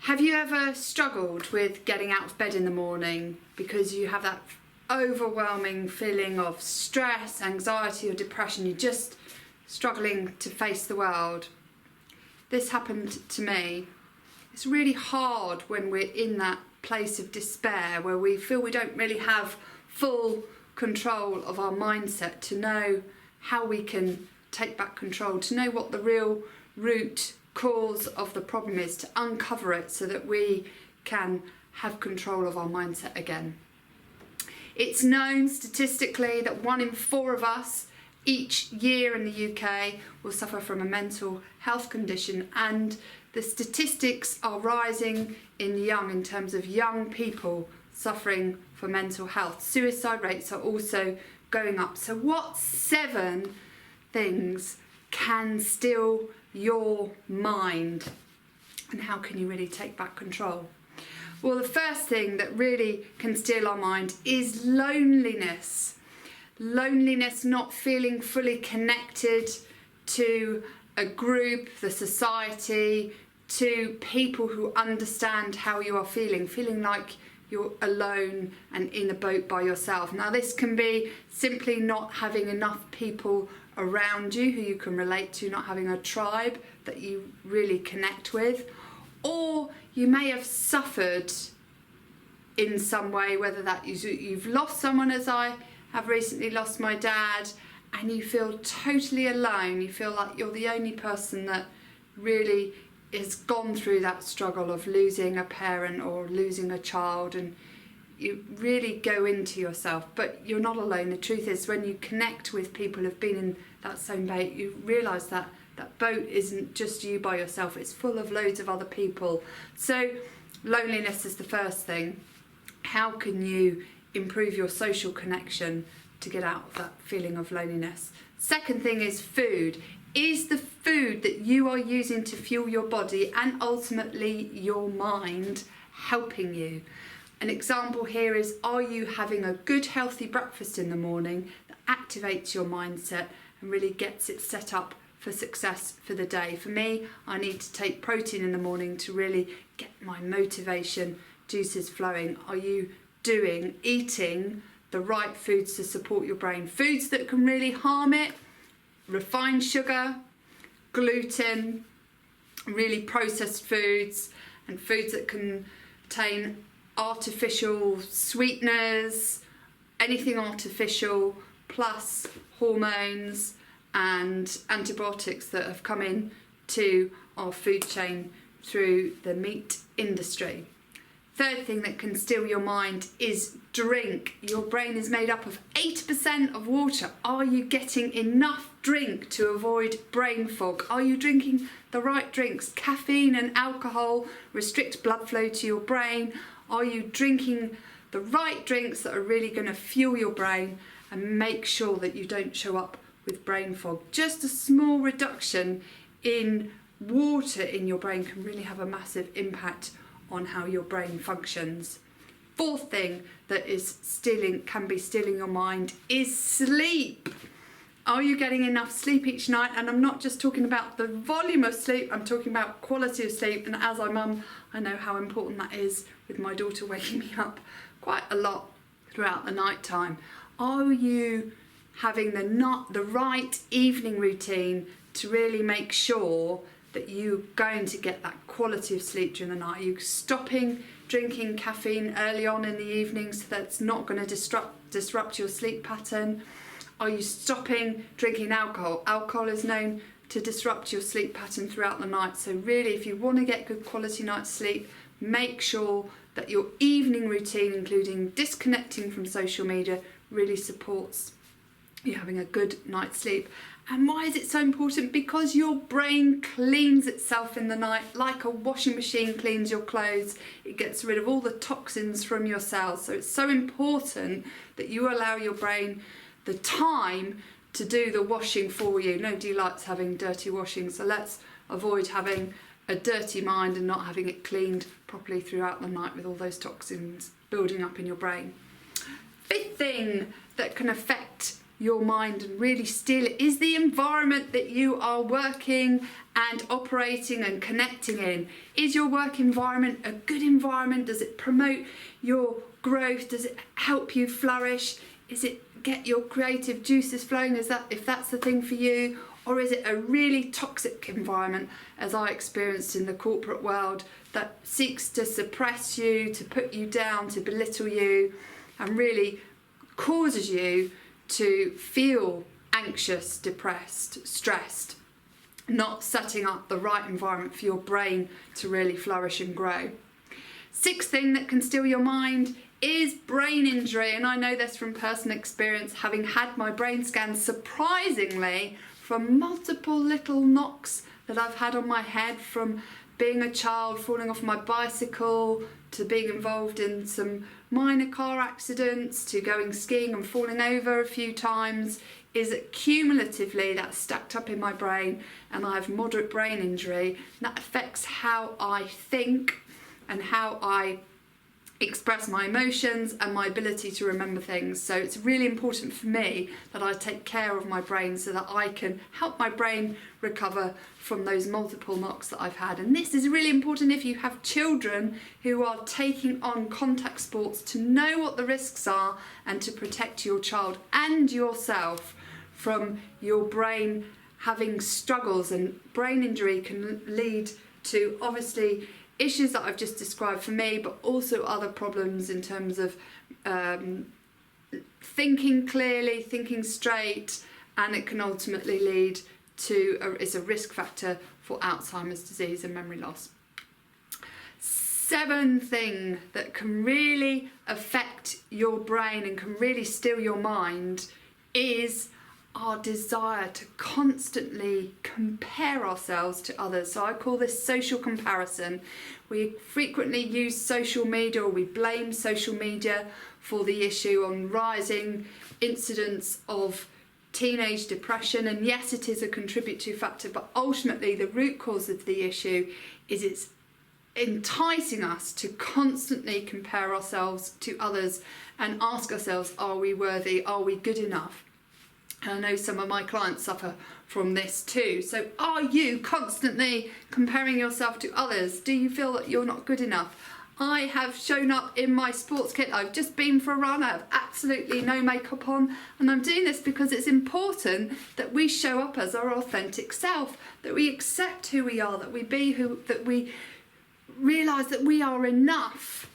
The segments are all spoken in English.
Have you ever struggled with getting out of bed in the morning because you have that overwhelming feeling of stress, anxiety or depression? You're just struggling to face the world. This happened to me. It's really hard when we're in that place of despair where we feel we don't really have full control of our mindset, to know how we can take back control, to know what the real root cause of the problem is, to uncover it so that we can have control of our mindset again. It's known statistically that 1 in 4 of us each year in the UK will suffer from a mental health condition, and the statistics are rising in terms of young people suffering from mental health. Suicide rates are also going up. So what 7 things can steal your mind, and how can you really take back control? Well, the first thing that really can steal our mind is loneliness. Loneliness, not feeling fully connected to a group, the society, to people who understand how you are feeling like you're alone and in a boat by yourself. Now, this can be simply not having enough people around you who you can relate to, not having a tribe that you really connect with, or you may have suffered in some way, whether that you've lost someone, as I have recently lost my dad, and you feel totally alone. You feel like you're the only person that really has gone through that struggle of losing a parent or losing a child, and you really go into yourself, but you're not alone. The truth is, when you connect with people who've been in that same boat, you realise that that boat isn't just you by yourself, it's full of loads of other people. So loneliness is the first thing. How can you improve your social connection to get out of that feeling of loneliness? Second thing is food. Is the food that you are using to fuel your body and ultimately your mind helping you? An example here is, are you having a good healthy breakfast in the morning that activates your mindset and really gets it set up for success for the day? For me, I need to take protein in the morning to really get my motivation juices flowing. Are you eating the right foods to support your brain? Foods that can really harm it: refined sugar, gluten, really processed foods, and foods that contain artificial sweeteners, anything artificial, plus hormones and antibiotics that have come in to our food chain through the meat industry. Third thing that can steal your mind is drink. Your brain is made up of 80% of water. Are you getting enough drink to avoid brain fog? Are you drinking the right drinks? Caffeine and alcohol restrict blood flow to your brain. Are you drinking the right drinks that are really going to fuel your brain and make sure that you don't show up with brain fog? Just a small reduction in water in your brain can really have a massive impact on how your brain functions. Fourth thing that can be stealing your mind is sleep. Are you getting enough sleep each night? And I'm not just talking about the volume of sleep, I'm talking about quality of sleep. And as a mum, I know how important that is, with my daughter waking me up quite a lot throughout the night time. Are you having the right evening routine to really make sure that you're going to get that quality of sleep during the night? Are you stopping drinking caffeine early on in the evening so that's not going to disrupt your sleep pattern? Are you stopping drinking alcohol? Alcohol is known to disrupt your sleep pattern throughout the night. So really, if you want to get good quality night's sleep, make sure that your evening routine, including disconnecting from social media, really supports you having a good night's sleep. And why is it so important? Because your brain cleans itself in the night like a washing machine cleans your clothes. It gets rid of all the toxins from your cells. So it's so important that you allow your brain the time to do the washing for you. Nobody likes having dirty washing, so let's avoid having a dirty mind and not having it cleaned properly throughout the night with all those toxins building up in your brain. Fifth thing that can affect your mind and really steal it is the environment that you are working and operating and connecting in. Is your work environment a good environment? Does it promote your growth? Does it help you flourish? Is it get your creative juices flowing? If that's the thing for you? Or is it a really toxic environment, as I experienced in the corporate world, that seeks to suppress you, to put you down, to belittle you, and really causes you to feel anxious, depressed, stressed, not setting up the right environment for your brain to really flourish and grow. Sixth thing that can steal your mind is brain injury, and I know this from personal experience, having had my brain scans surprisingly from multiple little knocks that I've had on my head, from being a child, falling off my bicycle, to being involved in some minor car accidents, to going skiing and falling over a few times, is that cumulatively that's stacked up in my brain, and I have moderate brain injury, and that affects how I think and how I express my emotions and my ability to remember things. So it's really important for me that I take care of my brain so that I can help my brain recover from those multiple knocks that I've had. And this is really important if you have children who are taking on contact sports, to know what the risks are and to protect your child and yourself from your brain having struggles. And brain injury can lead to, obviously, issues that I've just described for me, but also other problems in terms of thinking clearly, thinking straight, and it can ultimately lead to, it's a risk factor for Alzheimer's disease and memory loss. Seven thing that can really affect your brain and can really steal your mind is our desire to constantly compare ourselves to others. So I call this social comparison. We frequently use social media, or we blame social media for the issue on rising incidents of teenage depression. And yes, it is a contributory factor, but ultimately the root cause of the issue is it's enticing us to constantly compare ourselves to others and ask ourselves, are we worthy? Are we good enough? And I know some of my clients suffer from this too. So are you constantly comparing yourself to others? Do you feel that you're not good enough? I have shown up in my sports kit. I've just been for a run. I have absolutely no makeup on. And I'm doing this because it's important that we show up as our authentic self, that we accept who we are, that we be who, that we realise that we are enough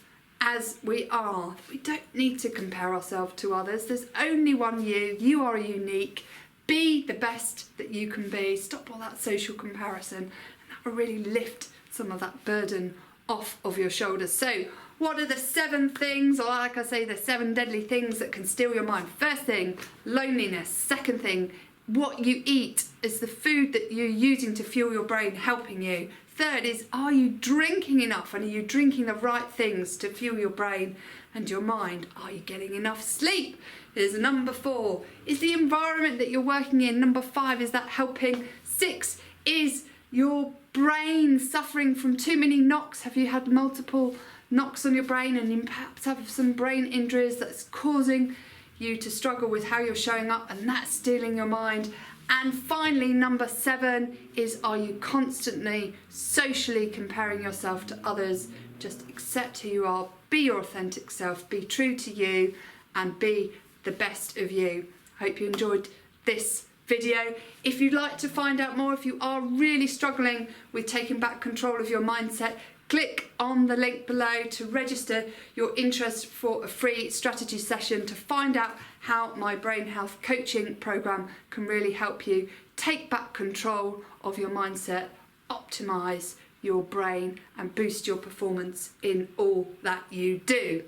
as we are. We don't need to compare ourselves to others. There's only one you. You are unique. Be the best that you can be. Stop all that social comparison, and that will really lift some of that burden off of your shoulders. So what are the 7 things, or like I say, the 7 deadly things that can steal your mind? First thing, loneliness. Second thing, what you eat. Is the food that you're using to fuel your brain helping you? Third is, are you drinking enough, and are you drinking the right things to fuel your brain and your mind? Are you getting enough sleep? Is number 4. Is the environment that you're working in? Number 5, is that helping? 6, is your brain suffering from too many knocks? Have you had multiple knocks on your brain, and you perhaps have some brain injuries that's causing you to struggle with how you're showing up, and that's stealing your mind? And finally, number 7 is, are you constantly socially comparing yourself to others? Just accept who you are, be your authentic self, be true to you, and be the best of you. I hope you enjoyed this video. If you'd like to find out more, if you are really struggling with taking back control of your mindset, click on the link below to register your interest for a free strategy session to find out how my brain health coaching program can really help you take back control of your mindset, optimize your brain, and boost your performance in all that you do.